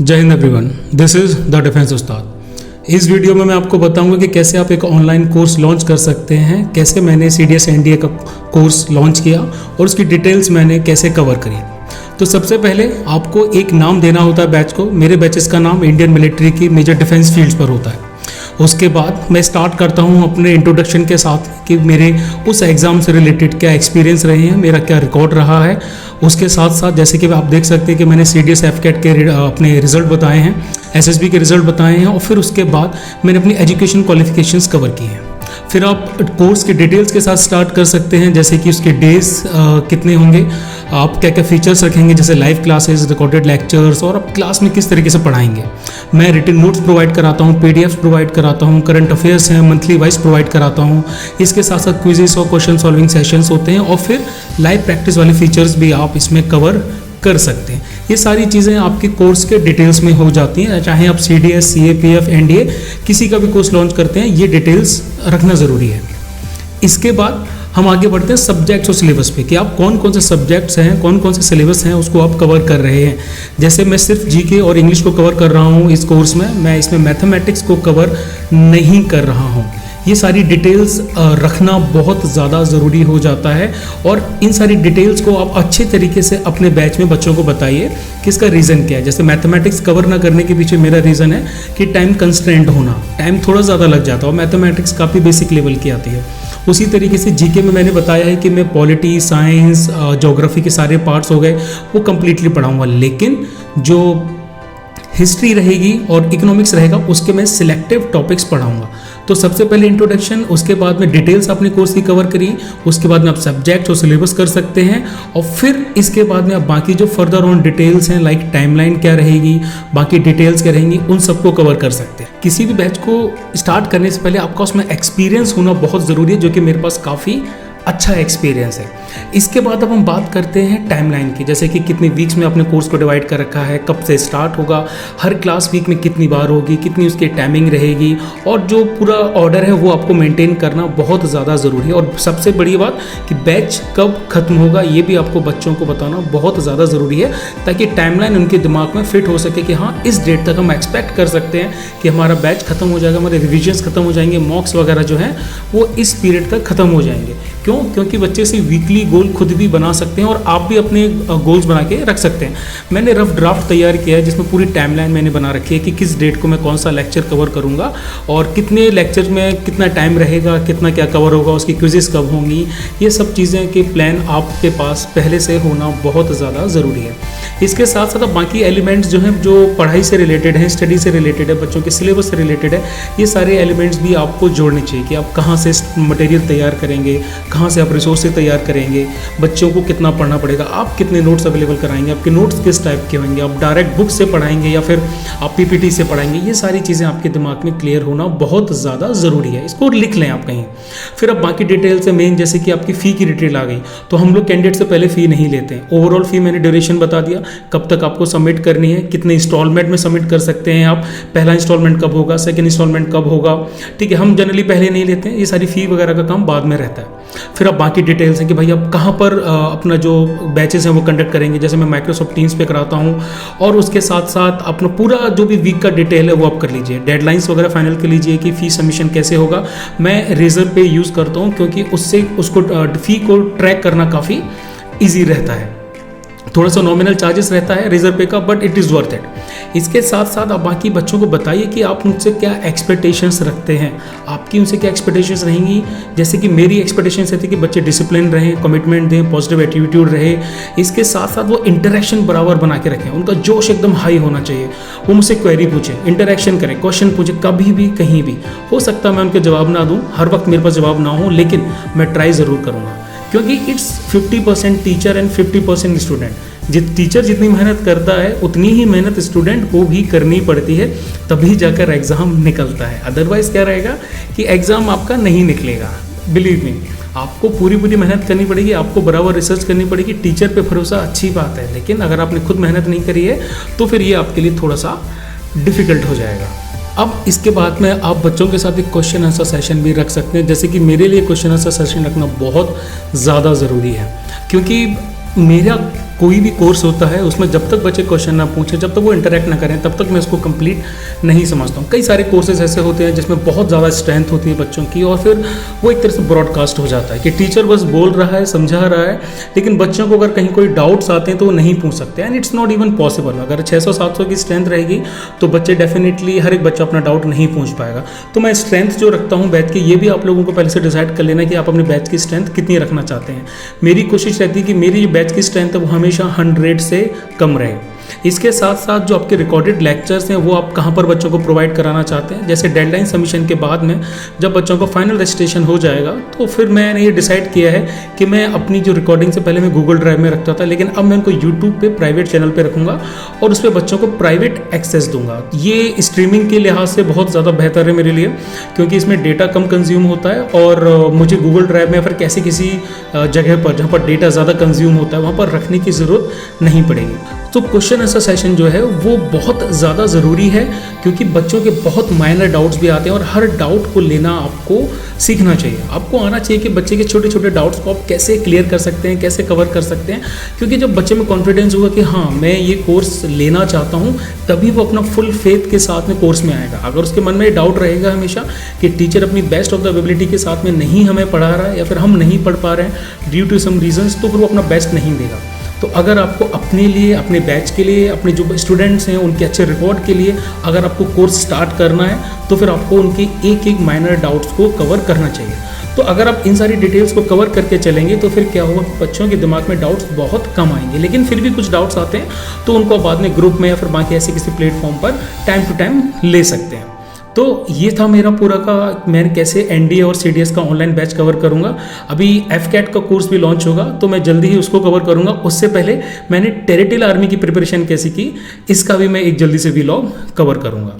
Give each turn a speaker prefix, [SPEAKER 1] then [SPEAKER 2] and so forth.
[SPEAKER 1] जय Hind everyone, this is the defence उस्ताद। इस video में मैं आपको बताऊंगा कि कैसे आप एक ऑनलाइन कोर्स लॉन्च कर सकते हैं, कैसे मैंने CDS NDA का कोर्स लॉन्च किया और उसकी डिटेल्स मैंने कैसे कवर करी। तो सबसे पहले आपको एक नाम देना होता है बैच को। मेरे बैचेस का नाम इंडियन मिलिट्री की मेजर डिफेंस फील्ड्स पर होता है। उसके बाद मैं स्टार्ट करता हूँ अपने इंट्रोडक्शन के साथ कि मेरे उस एग्ज़ाम से रिलेटेड क्या एक्सपीरियंस रहे हैं, मेरा क्या रिकॉर्ड रहा है। उसके साथ साथ जैसे कि आप देख सकते हैं कि मैंने CDS FCAT के अपने रिज़ल्ट बताए हैं, SSB के रिज़ल्ट बताए हैं और फिर उसके बाद मैंने अपनी एजुकेशन क्वालिफिकेशंस कवर की हैं। फिर आप कोर्स के डिटेल्स के साथ स्टार्ट कर सकते हैं, जैसे कि उसके डेज कितने होंगे, आप क्या क्या फीचर्स रखेंगे, जैसे लाइव क्लासेस, रिकॉर्डेड लेक्चर्स और आप क्लास में किस तरीके से पढ़ाएंगे। मैं रिटन नोट्स प्रोवाइड कराता हूँ, PDF प्रोवाइड कराता हूँ, करंट अफेयर्स हैं मंथली वाइज प्रोवाइड कराता हूँ। इसके साथ साथ क्विजेस और क्वेश्चन सॉल्विंग सेशंस होते हैं और फिर लाइव प्रैक्टिस वाले फीचर्स भी आप इसमें कवर कर सकते हैं। ये सारी चीज़ें आपके कोर्स के डिटेल्स में हो जाती हैं। चाहे आप CDS, CAPF, NDA किसी का भी कोर्स लॉन्च करते हैं, ये डिटेल्स रखना ज़रूरी है। इसके बाद हम आगे बढ़ते हैं सब्जेक्ट्स और सिलेबस पे कि आप कौन कौन से सब्जेक्ट्स हैं, कौन कौन से सिलेबस हैं, उसको आप कवर कर रहे हैं। जैसे मैं सिर्फ GK और इंग्लिश को कवर कर रहा हूँ इस कोर्स में, मैं इसमें मैथमेटिक्स को कवर नहीं कर रहा हूँ। ये सारी डिटेल्स रखना बहुत ज़्यादा ज़रूरी हो जाता है और इन सारी डिटेल्स को आप अच्छे तरीके से अपने बैच में बच्चों को बताइए कि इसका रीज़न क्या है। जैसे मैथमेटिक्स कवर ना करने के पीछे मेरा रीज़न है कि टाइम कंस्ट्रेंट होना, टाइम थोड़ा ज़्यादा लग जाता है और मैथमेटिक्स काफ़ी बेसिक लेवल की आती है। उसी तरीके से GK में मैंने बताया है कि मैं पॉलिटी, साइंस, ज्योग्राफी के सारे पार्ट्स हो गए वो कम्प्लीटली पढ़ाऊँगा, लेकिन जो हिस्ट्री रहेगी और इकोनॉमिक्स रहेगा उसके मैं सिलेक्टिव टॉपिक्स पढ़ाऊंगा। तो सबसे पहले इंट्रोडक्शन, उसके बाद में डिटेल्स अपने कोर्स की कवर करिए, उसके बाद में आप सब्जेक्ट और सिलेबस कर सकते हैं और फिर इसके बाद में आप बाकी जो फर्दर ऑन डिटेल्स हैं, लाइक टाइमलाइन क्या रहेगी, बाकी डिटेल्स क्या रहेंगी, उन सबको कवर कर सकते हैं। किसी भी बैच को स्टार्ट करने से पहले आपका उसमें एक्सपीरियंस होना बहुत ज़रूरी है, जो कि मेरे पास काफ़ी अच्छा एक्सपीरियंस है। इसके बाद अब हम बात करते हैं टाइमलाइन की, जैसे कि कितने वीक्स में आपने कोर्स को डिवाइड कर रखा है, कब से स्टार्ट होगा, हर क्लास वीक में कितनी बार होगी, कितनी उसकी टाइमिंग रहेगी और जो पूरा ऑर्डर है वो आपको मेंटेन करना बहुत ज़्यादा ज़रूरी है। और सबसे बड़ी बात कि बैच कब ख़त्म होगा ये भी आपको बच्चों को बताना बहुत ज़्यादा ज़रूरी है, ताकि टाइमलाइन उनके दिमाग में फिट हो सके कि हाँ इस डेट तक हम एक्सपेक्ट कर सकते हैं कि हमारा बैच ख़त्म हो जाएगा, हमारे रिविजन्स ख़त्म हो जाएंगे, मॉक्स वगैरह जो हैं वो इस पीरियड तक ख़त्म हो जाएंगे। क्यों? क्योंकि बच्चे से वीकली गोल खुद भी बना सकते हैं और आप भी अपने गोल्स बना के रख सकते हैं। मैंने रफ ड्राफ्ट तैयार किया है जिसमें पूरी टाइमलाइन मैंने बना रखी है कि किस डेट को मैं कौन सा लेक्चर कवर करूंगा और कितने लेक्चर में कितना टाइम रहेगा, कितना क्या कवर होगा, उसकी क्विजेस कब होंगी। ये सब चीज़ें के प्लान आपके पास पहले से होना बहुत ज़्यादा ज़रूरी है। इसके साथ साथ बाकी एलिमेंट्स जो हैं, जो पढ़ाई से रिलेटेड हैं, स्टडी से रिलेटेड है, बच्चों के सिलेबस से रिलेटेड है, ये सारे एलिमेंट्स भी आपको जोड़ने चाहिए कि आप कहाँ से मटेरियल तैयार करेंगे, कहाँ से आप रिसोर्सेज तैयार करेंगे, बच्चों को कितना पढ़ना पड़ेगा, आप कितने नोट्स अवेलेबल कराएंगे, आपके नोट्स किस टाइप के होंगे, आप डायरेक्ट बुक से पढ़ाएंगे या फिर आप PPT से पढ़ाएंगे। ये सारी चीज़ें आपके दिमाग में क्लियर होना बहुत ज़्यादा ज़रूरी है। इसको लिख लें आप कहीं। फिर अब बाकी डिटेल्स है मेन, जैसे कि आपकी फ़ी की डिटेल आ गई। तो हम लोग कैंडिडेट से पहले फ़ी नहीं लेते हैं। ओवरऑल फ़ी मैंने ड्यूरेशन बता दिया, कब तक आपको सबमिट करनी है, कितने इंस्टॉलमेंट में सबमिट कर सकते हैं आप, पहला इंस्टॉलमेंट कब होगा, सेकंड इंस्टॉलमेंट कब होगा। ठीक है, हम जनरली पहले नहीं लेते हैं, ये सारी फ़ी वगैरह का काम बाद में रहता है। फिर अब बाकी डिटेल्स हैं कि भाई आप कहाँ पर अपना जो बैचेस हैं वो कंडक्ट करेंगे। जैसे मैं माइक्रोसॉफ्ट टीम्स पे कराता हूँ और उसके साथ साथ अपना पूरा जो भी वीक का डिटेल है वो आप कर लीजिए, डेडलाइंस वगैरह फाइनल कर लीजिए कि फ़ी सबमिशन कैसे होगा। मैं रेजर पे यूज़ करता हूँ क्योंकि उससे उसको फ़ी को ट्रैक करना काफ़ी ईजी रहता है। थोड़ा सा नॉमिनल चार्जेस रहता है रेजर पे का, but it is worth it. इसके साथ साथ आप बाकी बच्चों को बताइए कि आप उनसे क्या एक्सपेक्टेशंस रखते हैं, आपकी उनसे क्या एक्सपेक्टेशंस रहेंगी। जैसे कि मेरी एक्सपेक्टेशंस रहती है कि बच्चे डिसिप्लिन रहें, कमिटमेंट दें, पॉजिटिव एटीट्यूड रहे। इसके साथ साथ वो इंटरेक्शन बराबर बना के रखें, उनका जोश एकदम हाई होना चाहिए। वो मुझसे क्वेरी पूछें, इंटरेक्शन करें, क्वेश्चन पूछें, कभी भी कहीं भी। हो सकता है मैं उनके जवाब ना दूँ, हर वक्त मेरे पास जवाब ना हो, लेकिन मैं ट्राई ज़रूर करूँगा, क्योंकि it's 50% teacher and 50% student. Teacher जितनी मेहनत करता है उतनी ही मेहनत स्टूडेंट को भी करनी पड़ती है, तभी जाकर एग्ज़ाम निकलता है। अदरवाइज़ क्या रहेगा कि एग्ज़ाम आपका नहीं निकलेगा। बिलीव मी, आपको पूरी मेहनत करनी पड़ेगी, आपको बराबर रिसर्च करनी पड़ेगी। टीचर पे भरोसा अच्छी बात है, लेकिन अगर आपने खुद मेहनत नहीं करी है तो फिर ये आपके लिए थोड़ा सा डिफ़िकल्ट हो जाएगा। अब इसके बाद में आप बच्चों के साथ एक क्वेश्चन आंसर सेशन भी रख सकते हैं। जैसे कि मेरे लिए क्वेश्चन आंसर सेशन रखना बहुत ज़्यादा ज़रूरी है, क्योंकि मेरा कोई भी कोर्स होता है उसमें जब तक बच्चे क्वेश्चन ना पूछें, जब तक वो इंटरेक्ट ना करें, तब तक मैं उसको कंप्लीट नहीं समझता हूँ। कई सारे कोर्सेज ऐसे होते हैं जिसमें बहुत ज़्यादा स्ट्रेंथ होती है बच्चों की, और फिर वो एक तरह से ब्रॉडकास्ट हो जाता है कि टीचर बस बोल रहा है, समझा रहा है, लेकिन बच्चों को अगर कहीं कोई डाउट्स आते हैं तो वो नहीं पूछ सकते, and it's not even possible. अगर 600-700 की स्ट्रेंथ रहेगी तो बच्चे डेफिनेटली हर एक बच्चा अपना डाउट नहीं पूछ पाएगा। तो मैं स्ट्रेंथ जो रखता हूँ बैच की, ये भी आप लोगों को पहले से डिसाइड कर लेना कि आप अपने बैच की स्ट्रेंथ कितनी रखना चाहते हैं। मेरी कोशिश रहती है कि मेरी जो बैच की स्ट्रेंथ है वो हमेशा 100 से कम रहे। इसके साथ साथ जो आपके रिकॉर्डेड लेक्चर्स हैं वो आप कहाँ पर बच्चों को प्रोवाइड कराना चाहते हैं। जैसे डेडलाइन सबमिशन के बाद में जब बच्चों को फाइनल रजिस्ट्रेशन हो जाएगा तो फिर मैंने ये डिसाइड किया है कि मैं अपनी जो रिकॉर्डिंग से पहले मैं गूगल ड्राइव में रखता था, लेकिन अब मैं उनको यूट्यूब पे प्राइवेट चैनल पे रखूँगा और उस पर बच्चों को प्राइवेट एक्सेस दूंगा। ये स्ट्रीमिंग के लिहाज से बहुत ज़्यादा बेहतर है मेरे लिए, क्योंकि इसमें डेटा कम कंज्यूम होता है और मुझे गूगल ड्राइव में या फिर किसी जगह पर जहाँ पर डेटा ज़्यादा कंज्यूम होता है वहाँ पर रखने की ज़रूरत नहीं पड़ेगी। तो क्वेश्चन आंसर सेशन जो है वो बहुत ज़्यादा ज़रूरी है, क्योंकि बच्चों के बहुत माइनर डाउट्स भी आते हैं और हर डाउट को लेना आपको सीखना चाहिए। आपको आना चाहिए कि बच्चे के छोटे छोटे डाउट्स को आप कैसे क्लियर कर सकते हैं, कैसे कवर कर सकते हैं, क्योंकि जब बच्चे में कॉन्फिडेंस होगा कि हाँ मैं ये कोर्स लेना चाहता हूँ, तभी वो अपना फुल फेथ के साथ में कोर्स में आएगा। अगर उसके मन में डाउट रहेगा हमेशा कि टीचर अपनी बेस्ट ऑफ द एबिलिटी के साथ में नहीं हमें पढ़ा रहा है या फिर हम नहीं पढ़ पा रहे हैं ड्यू टू सम रीजंस, तो फिर वो अपना बेस्ट नहीं देगा। तो अगर आपको अपने लिए, अपने बैच के लिए, अपने जो स्टूडेंट्स हैं उनके अच्छे रिकॉर्ड के लिए अगर आपको कोर्स स्टार्ट करना है तो फिर आपको उनके एक एक माइनर डाउट्स को कवर करना चाहिए। तो अगर आप इन सारी डिटेल्स को कवर करके चलेंगे तो फिर क्या होगा, बच्चों के दिमाग में डाउट्स बहुत कम आएंगे। लेकिन फिर भी कुछ डाउट्स आते हैं तो उनको बाद में ग्रुप में या फिर बाकी ऐसे किसी प्लेटफॉर्म पर टाइम टू टाइम ले सकते हैं। तो ये था मेरा पूरा का मैं कैसे एनडीए और सीडीएस का ऑनलाइन बैच कवर करूंगा। अभी एफकैट का कोर्स भी लॉन्च होगा तो मैं जल्दी ही उसको कवर करूंगा। उससे पहले मैंने टेरिटरी आर्मी की प्रिपरेशन कैसी की, इसका भी मैं एक जल्दी से व्लॉग कवर करूंगा।